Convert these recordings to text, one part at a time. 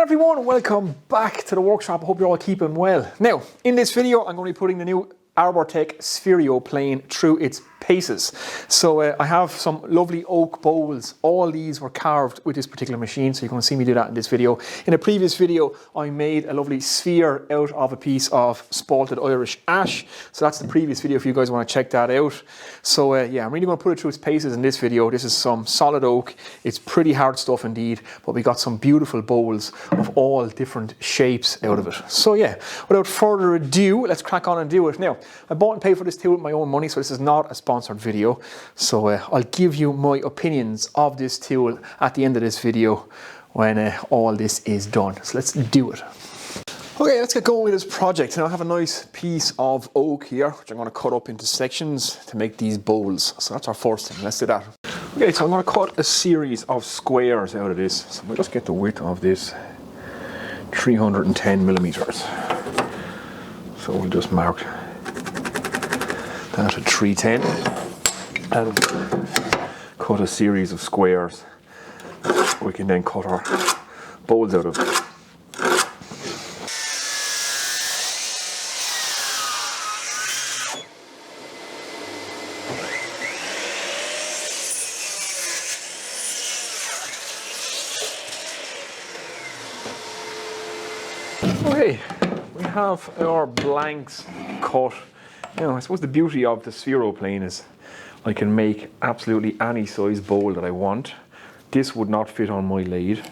everyone, welcome back to the workshop. I hope you're all keeping well. Now, in this video, I'm going to be putting the new Arbortech Sphero Plane through its paces. So I have some lovely oak bowls. All these were carved with this particular machine, so you're going to see me do that in this video. In a previous video, I made a lovely sphere out of a piece of spalted Irish ash. So that's the previous video if you guys want to check that out. So yeah, I'm really going to put it through its paces in this video. This is some solid oak. It's pretty hard stuff indeed, but we got some beautiful bowls of all different shapes out of it. So yeah, without further ado, let's crack on and do it. Now, I bought and paid for this tool with my own money, so this is not a sponsored video. So I'll give you my opinions of this tool at the end of this video when all this is done. So let's do it. Okay, let's get going with this project. Now I have a nice piece of oak here, which I'm going to cut up into sections to make these bowls. So that's our first thing. Let's do that. Okay, so I'm going to cut a series of squares out of this. So we'll just get the width of this 310 millimeters. So we'll just mark that at 310 and cut a series of squares we can then cut our bowls out of. Okay, we have our blanks cut. Now, I suppose the beauty of the Sphero Plane is I can make absolutely any size bowl that I want. This would not fit on my lathe,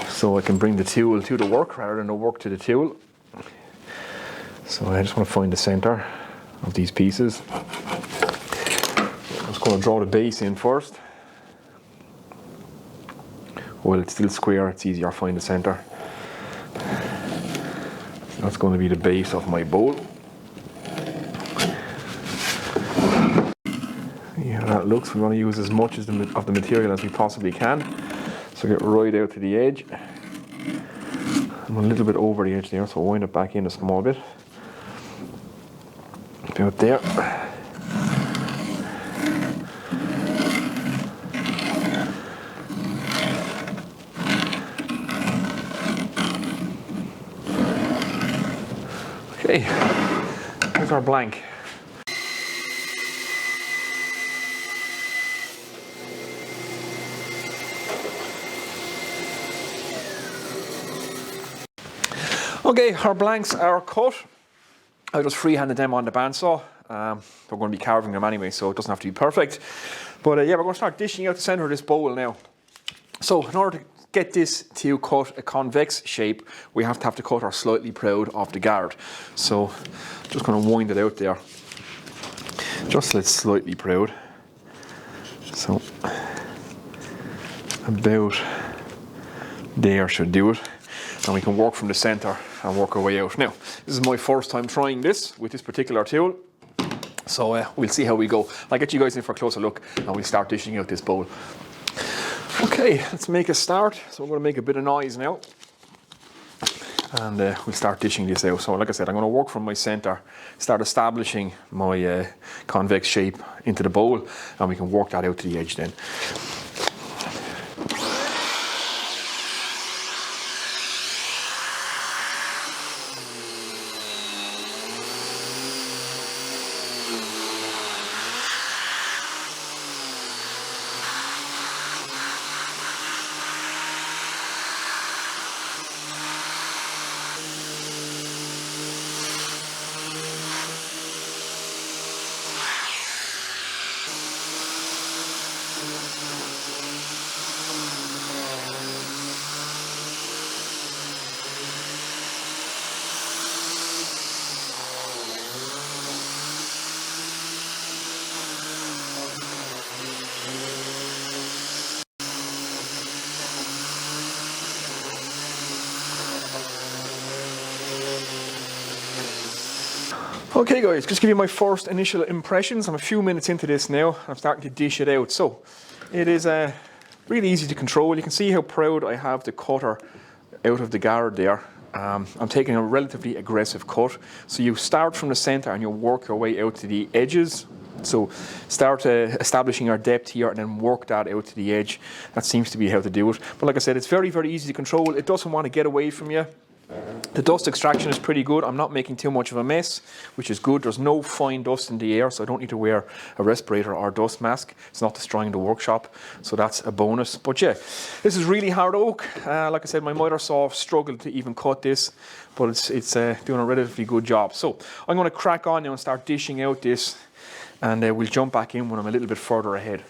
so I can bring the tool to the work rather than the work to the tool. So I just want to find the center of these pieces. I'm just going to draw the base in first. While it's still square, it's easier to find the center. That's going to be the base of my bowl. Yeah, that looks. We want to use as much of the material as we possibly can. So get right out to the edge. I'm a little bit over the edge there, so wind it back in a small bit. About there. Okay, here's our blank. Okay, our blanks are cut. I just freehanded them on the bandsaw. We're going to be carving them anyway, so it doesn't have to be perfect. But yeah, we're going to start dishing out the center of this bowl now. So in order to get this to cut a convex shape, we have to cut our slightly proud of the guard. So just going to wind it out there. Just so it's slightly proud. So about there should do it. And we can work from the center and work our way out. Now, this is my first time trying this with this particular tool. So we'll see how we go. I'll get you guys in for a closer look and we'll start dishing out this bowl. Okay, let's make a start. So we're going to make a bit of noise now. And we'll start dishing this out. So like I said, I'm going to work from my center, start establishing my convex shape into the bowl, and we can work that out to the edge then. Okay guys, just give you my first initial impressions. I'm a few minutes into this now. I'm starting to dish it out. So it is really easy to control. You can see how proud I have the cutter out of the guard there. I'm taking a relatively aggressive cut. So you start from the center and you work your way out to the edges So start establishing our depth here and then work that out to the edge. That seems to be how to do it. But like I said, it's very, very easy to control. It doesn't want to get away from you. The dust extraction is pretty good. I'm not making too much of a mess, which is good. There's no fine dust in the air, so I don't need to wear a respirator or dust mask. It's not destroying the workshop, so that's a bonus. But yeah, this is really hard oak. Like I said, my miter saw struggled to even cut this, but it's doing a relatively good job. So I'm going to crack on now and start dishing out this, and we'll jump back in when I'm a little bit further ahead.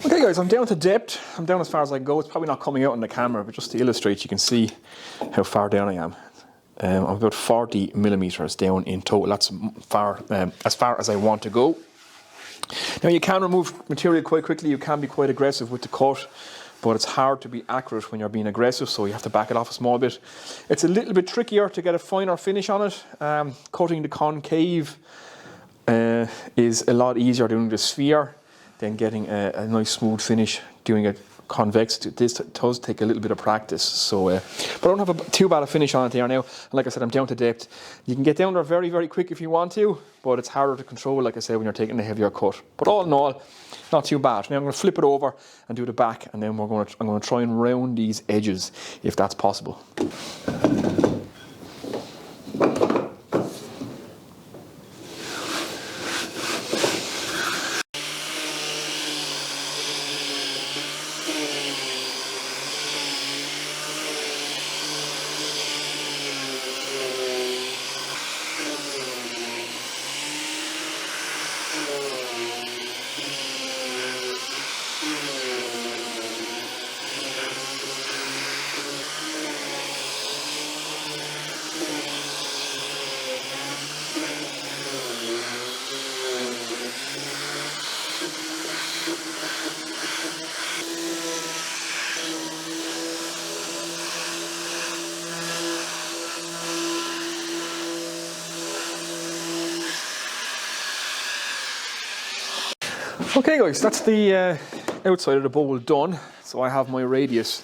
Okay guys, I'm down to depth. I'm down as far as I go. It's probably not coming out on the camera, but just to illustrate, you can see how far down I am. I'm about 40 millimeters down in total. That's as far as I want to go. Now you can remove material quite quickly. You can be quite aggressive with the cut, but it's hard to be accurate when you're being aggressive, so you have to back it off a small bit. It's a little bit trickier to get a finer finish on it. Cutting the concave is a lot easier doing the sphere than getting a nice smooth finish doing it convex. This does take a little bit of practice, so but I don't have too bad a finish on it there now. And like I said, I'm down to depth. You can get down there very, very quick if you want to, but it's harder to control, like I said, when you're taking a heavier cut. But all in all, not too bad. Now I'm going to flip it over and do the back, and then I'm going to try and round these edges if that's possible. Okay guys, that's the outside of the bowl done. So I have my radius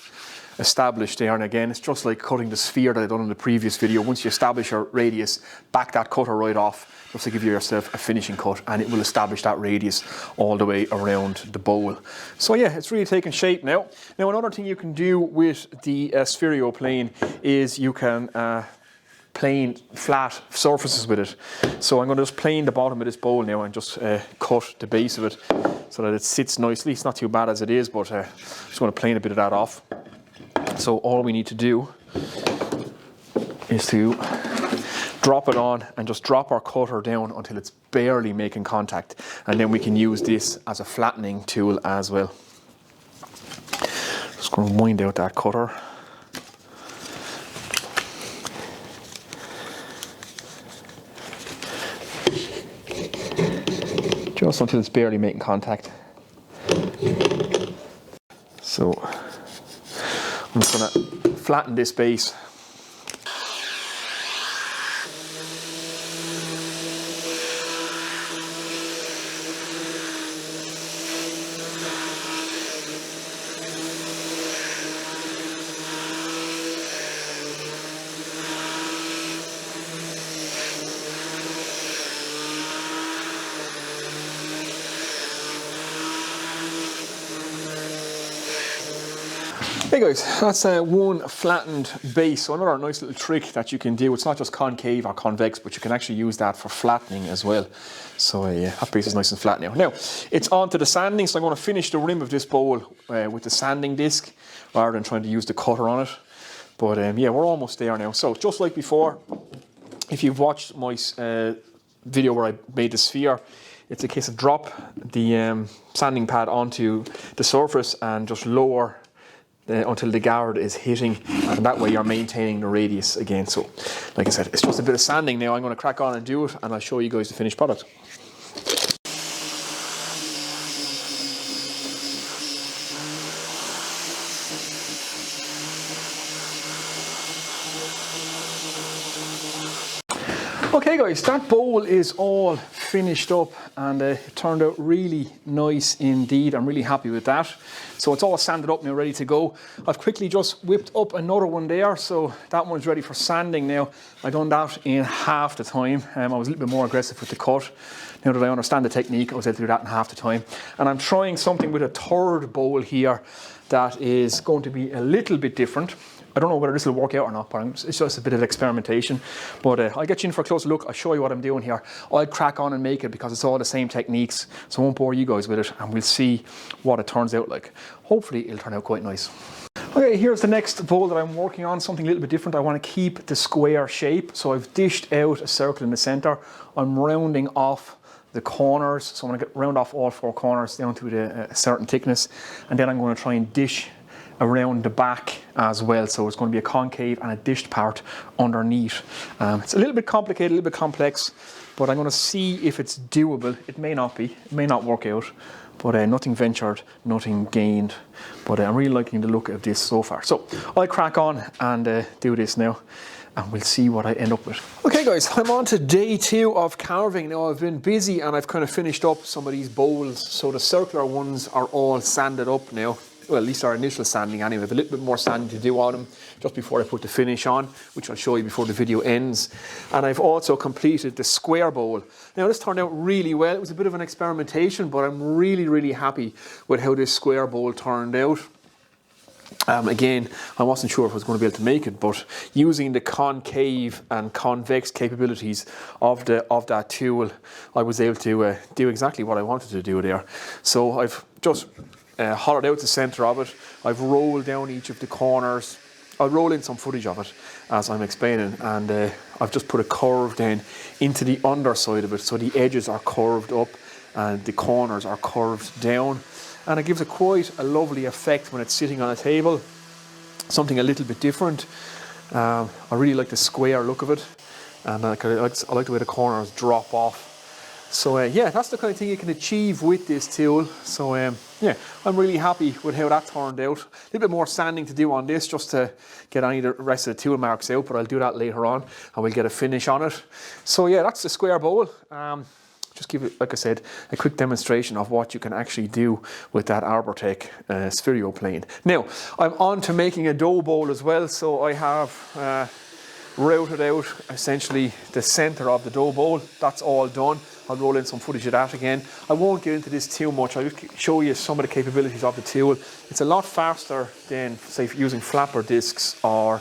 established there, and again, it's just like cutting the sphere that I done in the previous video. Once you establish your radius, back that cutter right off, just to give yourself a finishing cut, and it will establish that radius all the way around the bowl. So yeah, it's really taking shape now. Now another thing you can do with the Sphero Plane is you can plane flat surfaces with it. So I'm going to just plane the bottom of this bowl now and just cut the base of it so that it sits nicely. It's not too bad as it is, but just going to plane a bit of that off. So all we need to do is to drop it on and just drop our cutter down until it's barely making contact, and then we can use this as a flattening tool as well. Just going to wind out that cutter. Just until it's barely making contact. So I'm just going to flatten this base. Hey guys, that's one flattened base. So another nice little trick that you can do. It's not just concave or convex, but you can actually use that for flattening as well. So yeah, that base is nice and flat now. Now, it's on to the sanding. So I'm going to finish the rim of this bowl with the sanding disc rather than trying to use the cutter on it. But yeah, we're almost there now. So just like before, if you've watched my video where I made the sphere, it's a case of drop the sanding pad onto the surface and just lower until the guard is hitting, and that way you're maintaining the radius again. So like I said, it's just a bit of sanding now. I'm going to crack on and do it, and I'll show you guys the finished product. Okay guys, that bowl is all finished up and it turned out really nice indeed. I'm really happy with that. So it's all sanded up now, ready to go. I've quickly just whipped up another one there, so that one's ready for sanding now. I've done that in half the time. I was a little bit more aggressive with the cut. Now that I understand the technique, I was able to do that in half the time. And I'm trying something with a third bowl here that is going to be a little bit different. I don't know whether this will work out or not, but it's just a bit of experimentation. But I'll get you in for a closer look. I'll show you what I'm doing here. I'll crack on and make it because it's all the same techniques. So I won't bore you guys with it, and we'll see what it turns out like. Hopefully it'll turn out quite nice. Okay, here's the next bowl that I'm working on, something a little bit different. I want to keep the square shape. So I've dished out a circle in the center. I'm rounding off the corners. So I'm going to round off all 4 corners down to a certain thickness. And then I'm going to try and dish around the back as well, so it's going to be a concave and a dished part underneath. It's a little bit complicated, a little bit complex, but I'm going to see if it's doable. It may not be, it may not work out, but nothing ventured, nothing gained. But I'm really liking the look of this so far. So I'll crack on and do this now, and we'll see what I end up with. Okay guys, I'm on to day 2 of carving. Now I've been busy and I've kind of finished up some of these bowls. So the circular ones are all sanded up now. Well, at least our initial sanding anyway. I have a little bit more sanding to do on them just before I put the finish on, which I'll show you before the video ends. And I've also completed the square bowl. Now this turned out really well. It was a bit of an experimentation, but I'm really, really happy with how this square bowl turned out. Again, I wasn't sure if I was going to be able to make it, but using the concave and convex capabilities of that tool, I was able to do exactly what I wanted to do there. So I've just hollowed out the center of it. I've rolled down each of the corners. I'll roll in some footage of it as I'm explaining, and I've just put a curve then into the underside of it, so the edges are curved up and the corners are curved down, and it gives quite a lovely effect when it's sitting on a table. Something a little bit different. I really like the square look of it, and I like the way the corners drop off. So yeah, that's the kind of thing you can achieve with this tool. So yeah, I'm really happy with how that turned out. A little bit more sanding to do on this just to get any of the rest of the tool marks out, but I'll do that later on and we'll get a finish on it. So yeah, that's the square bowl. Just give it, like I said, a quick demonstration of what you can actually do with that Arbortech Sphero Plane. Now, I'm on to making a dough bowl as well. So I have routed out essentially the center of the dough bowl. That's all done. I'll roll in some footage of that again. I won't get into this too much. I'll just show you some of the capabilities of the tool. It's a lot faster than, say, using flapper discs or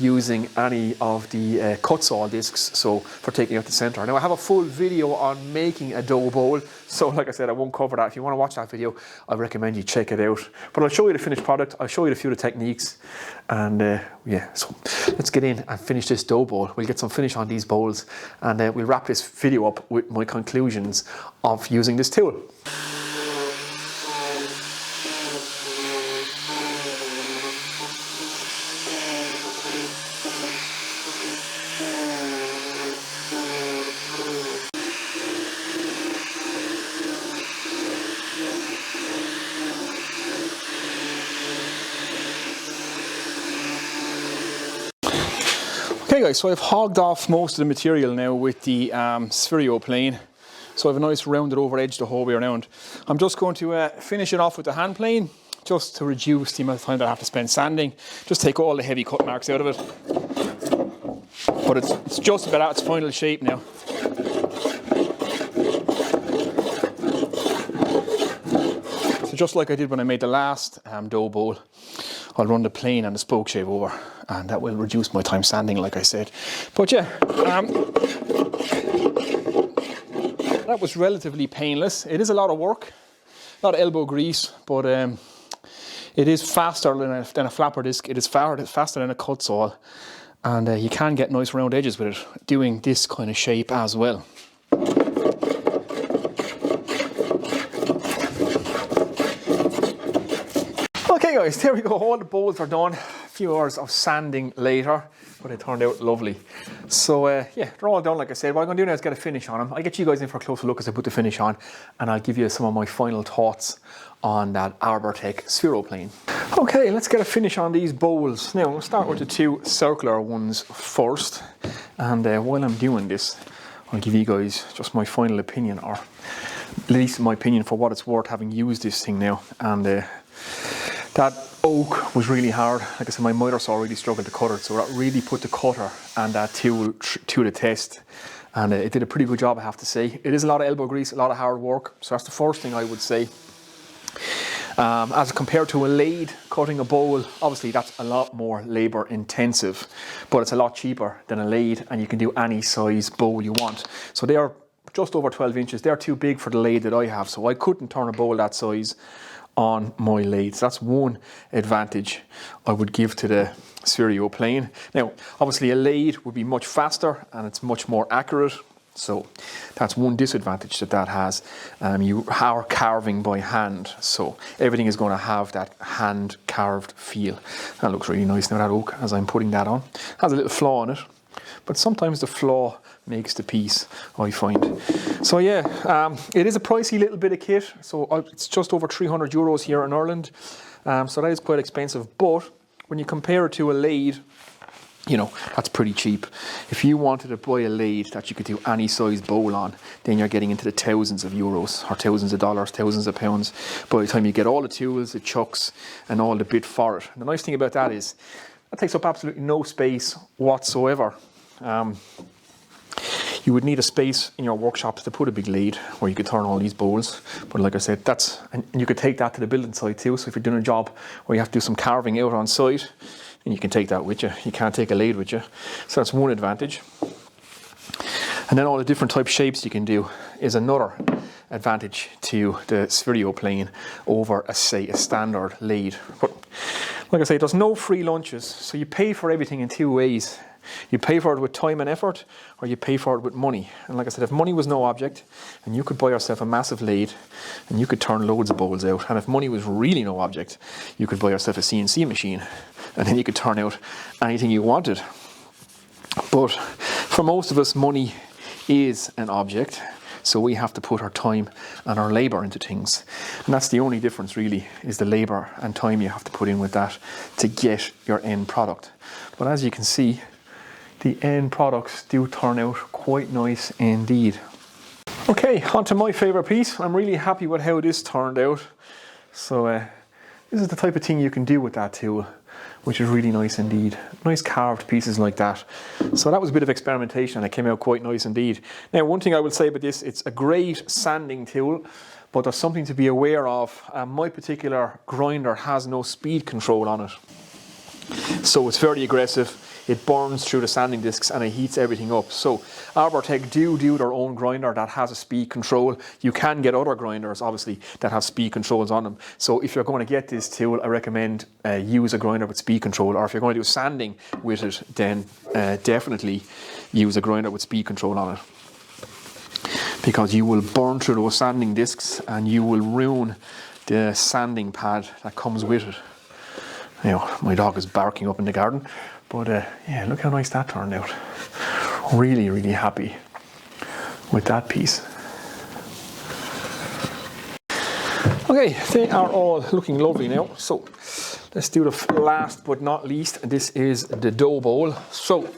using any of the cut saw discs, so for taking out the center. Now I have a full video on making a dough bowl, so like I said, I won't cover that. If you want to watch that video, I recommend you check it out. But I'll show you the finished product, I'll show you a few of the techniques, and yeah, so let's get in and finish this dough bowl. We'll get some finish on these bowls, and we'll wrap this video up with my conclusions of using this tool. Okay guys, so I've hogged off most of the material now with the Sphero Plane. So I have a nice rounded over edge the whole way around. I'm just going to finish it off with the hand plane, just to reduce the amount of time that I have to spend sanding. Just take all the heavy cut marks out of it. But it's just about at its final shape now. So just like I did when I made the last dough bowl, I'll run the plane and the spoke shave over, and that will reduce my time sanding, like I said. But yeah, that was relatively painless. It is a lot of work, a lot of elbow grease, but it is faster than a flapper disc. It is faster than a cut saw, and you can get nice round edges with it, doing this kind of shape as well. Okay guys, there we go, all the bowls are done. A few hours of sanding later, but it turned out lovely. So yeah, they're all done, like I said. What I'm going to do now is get a finish on them. I'll get you guys in for a closer look as I put the finish on, and I'll give you some of my final thoughts on that Arbortech Sphero Plane. Okay, let's get a finish on these bowls. Now, I'm going to start with the two circular ones first. And while I'm doing this, I'll give you guys just my final opinion, or at least my opinion for what it's worth, having used this thing now. And that oak was really hard. Like I said, my miter saw really struggled to cut it, so that really put the cutter and that tool to the test. And it did a pretty good job, I have to say. It is a lot of elbow grease, a lot of hard work. So that's the first thing I would say. As compared to a lathe cutting a bowl, obviously that's a lot more labor intensive, but it's a lot cheaper than a lathe, and you can do any size bowl you want. So they are just over 12 inches. They're too big for the lathe that I have, so I couldn't turn a bowl that size on my lathe. So that's one advantage I would give to the Sphero Plane. Now, obviously a lathe would be much faster and it's much more accurate. So that's one disadvantage that has. You are carving by hand, so everything is going to have that hand carved feel. That looks really nice now, that oak, as I'm putting that on. Has a little flaw in it, but sometimes the flaw makes the piece, I find. So yeah, it is a pricey little bit of kit. So it's just over 300 euros here in Ireland. So that is quite expensive, but when you compare it to a lathe, you know, that's pretty cheap. If you wanted to buy a lathe that you could do any size bowl on, then you're getting into the thousands of euros, or thousands of dollars, thousands of pounds. By the time you get all the tools, the chucks, and all the bit for it. And the nice thing about that is, that takes up absolutely no space whatsoever. You would need a space in your workshop to put a big lathe where you could turn all these bowls. But like I said, and you could take that to the building site too. So if you're doing a job where you have to do some carving out on site, and you can take that with you. You can't take a lathe with you. So that's one advantage. And then all the different type shapes you can do is another advantage to the Sphero Plane over, say, a standard lathe. But like I say, there's no free lunches. So you pay for everything in two ways. You pay for it with time and effort, or you pay for it with money. And like I said, if money was no object, and you could buy yourself a massive lathe, and you could turn loads of bowls out, and if money was really no object, you could buy yourself a CNC machine, and then you could turn out anything you wanted. But for most of us, money is an object, so we have to put our time and our labor into things. And that's the only difference really, is the labor and time you have to put in with that to get your end product. But as you can see, the end products do turn out quite nice indeed. Okay, on to my favorite piece. I'm really happy with how this turned out. So this is the type of thing you can do with that tool, which is really nice indeed. Nice carved pieces like that. So that was a bit of experimentation and it came out quite nice indeed. Now, one thing I will say about this, it's a great sanding tool, but there's something to be aware of. My particular grinder has no speed control on it. So it's very aggressive. It burns through the sanding discs and it heats everything up. So Arbortech do their own grinder that has a speed control. You can get other grinders, obviously, that have speed controls on them. So if you're going to get this tool, I recommend use a grinder with speed control. Or if you're going to do sanding with it, then definitely use a grinder with speed control on it. Because you will burn through those sanding discs and you will ruin the sanding pad that comes with it. Now, my dog is barking up in the garden. But yeah, look how nice that turned out. Really, really happy with that piece. Okay, they are all looking lovely now. So let's do the last but not least. This is the dough bowl. So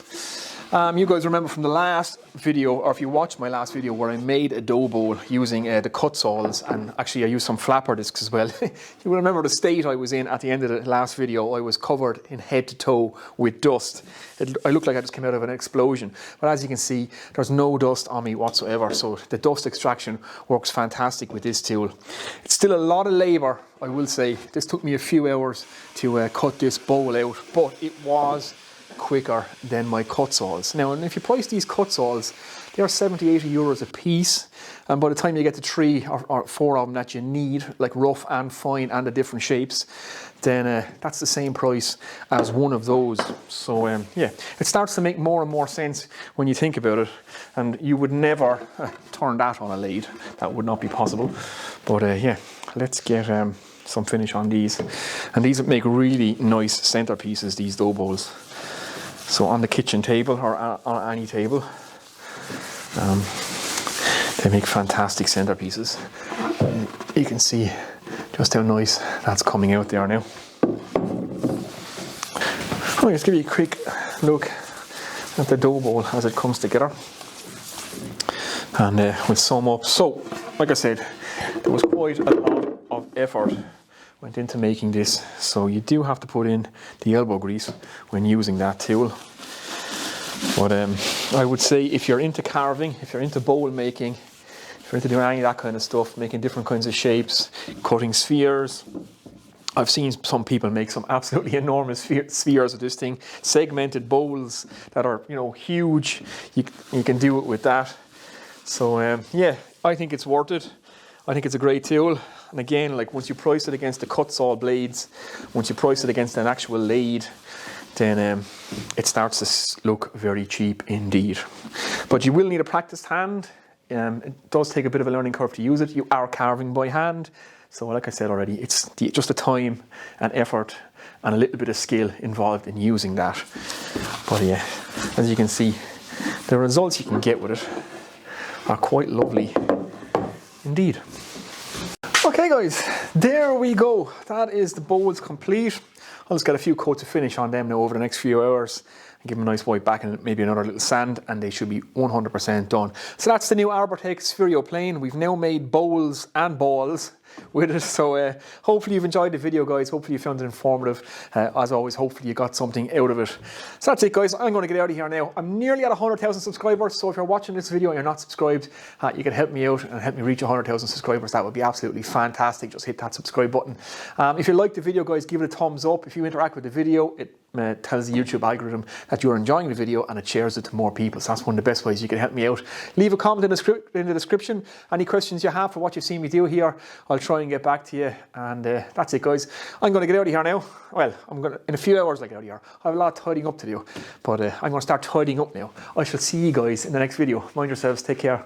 you guys remember from the last video, or if you watched my last video where I made a dough bowl using the cut saws, and actually I used some flapper discs as well. You will remember the state I was in at the end of the last video. I was covered in head to toe with dust. I looked like I just came out of an explosion. But as you can see, there's no dust on me whatsoever. So the dust extraction works fantastic with this tool. It's still a lot of labor, I will say. This took me a few hours to cut this bowl out, but it was quicker than my cut saws. Now, and if you price these cut saws, they are 70-80 euros a piece, and by the time you get to 3 or 4 of them that you need, like rough and fine and the different shapes, then that's the same price as one of those. So yeah, it starts to make more and more sense when you think about it, and you would never turn that on a lathe. That would not be possible. But yeah, let's get some finish on these. And these make really nice centerpieces, these dough bowls. So on the kitchen table or on any table, they make fantastic centerpieces. You can see just how nice that's coming out there now. I'll just give you a quick look at the dough bowl as it comes together. And we'll sum up. So, like I said, there was quite a lot of effort went into making this. So you do have to put in the elbow grease when using that tool. But I would say if you're into carving, if you're into bowl making, if you're into doing any of that kind of stuff, making different kinds of shapes, cutting spheres, I've seen some people make some absolutely enormous spheres of this thing, segmented bowls that are, you know, huge. You can do it with that. So yeah, I think it's worth it. I think it's a great tool. And again, like once you price it against the cut saw blades, once you price it against an actual lathe, then it starts to look very cheap indeed. But you will need a practiced hand. It does take a bit of a learning curve to use it. You are carving by hand. So like I said already, it's just the time and effort and a little bit of skill involved in using that. But yeah, as you can see, the results you can get with it are quite lovely indeed. Okay guys, there we go. That is the bowls complete. I'll just get a few coats of finish on them now over the next few hours and give them a nice white back and maybe another little sand, and they should be 100% done. So that's the new Arbortech Sphero Plane. We've now made bowls and balls with it. So hopefully you've enjoyed the video, guys. Hopefully you found it informative. As always, hopefully you got something out of it. So that's it, guys. I'm going to get out of here now. I'm nearly at 100,000 subscribers. So if you're watching this video and you're not subscribed, you can help me out and help me reach 100,000 subscribers. That would be absolutely fantastic. Just hit that subscribe button. If you like the video, guys, give it a thumbs up. If you interact with the video, it tells the YouTube algorithm that you're enjoying the video and it shares it to more people. So that's one of the best ways you can help me out. Leave a comment in the description. Any questions you have for what you've seen me do here, I'll try and get back to you. And that's it, guys. I'm going to get out of here now. Well, in a few hours I'll get out of here. I have a lot of tidying up to do, but I'm going to start tidying up now. I shall see you guys in the next video. Mind yourselves. Take care.